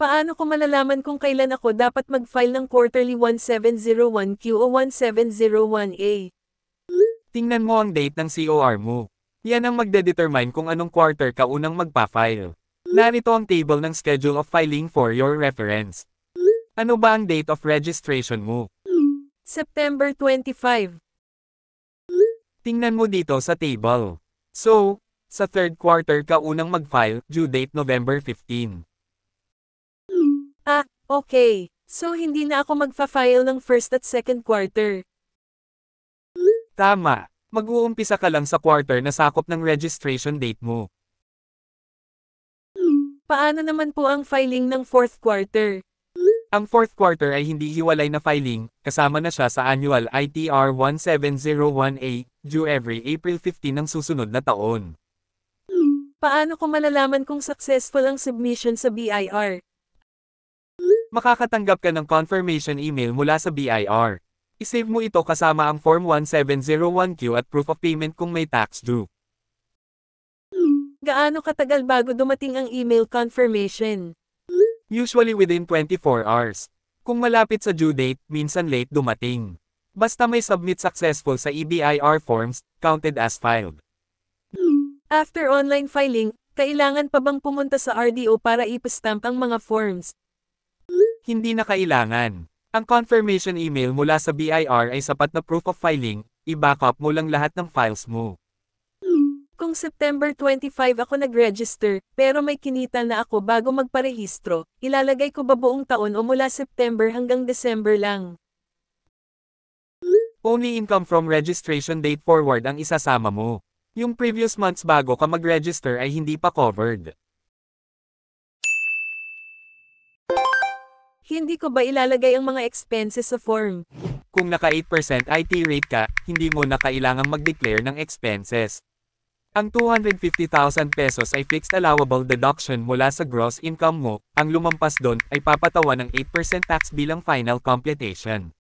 Paano ko malalaman kung kailan ako dapat mag-file ng quarterly 1701Q o 1701A? Tingnan mo ang date ng COR mo. Yan ang magdedetermine kung anong quarter ka unang magpa-file. Narito ang table ng schedule of filing for your reference. Ano ba ang date of registration mo? September 25. Tingnan mo dito sa table. So, sa third quarter ka unang mag-file, due date November 15. Ah, okay. So hindi na ako magfa-file ng first at second quarter. Tama. Mag-uumpisa ka lang sa quarter na sakop ng registration date mo. Paano naman po ang filing ng fourth quarter? Ang fourth quarter ay hindi hiwalay na filing, kasama na siya sa annual ITR 1701A, due every April 15 ng susunod na taon. Paano ko malalaman kung successful ang submission sa BIR? Makakatanggap ka ng confirmation email mula sa BIR. I-save mo ito kasama ang Form 1701Q at proof of payment kung may tax due. Gaano katagal bago dumating ang email confirmation? Usually within 24 hours. Kung malapit sa due date, minsan late dumating. Basta may submit successful sa EBIR forms, counted as filed. After online filing, kailangan pa bang pumunta sa RDO para ipastamp ang mga forms? Hindi na kailangan. Ang confirmation email mula sa BIR ay sapat na proof of filing, i-backup mo lang lahat ng files mo. Kung September 25 ako nag-register, pero may kinita na ako bago magparehistro, ilalagay ko ba buong taon o mula September hanggang December lang? Only income from registration date forward ang isasama mo. Yung previous months bago ka mag-register ay hindi pa covered. Hindi ko ba ilalagay ang mga expenses sa form? Kung naka 8% IT rate ka, hindi mo na kailangang mag-declare ng expenses. Ang 250,000 pesos ay fixed allowable deduction mula sa gross income mo, ang lumampas doon ay papatawan ng 8% tax bilang final computation.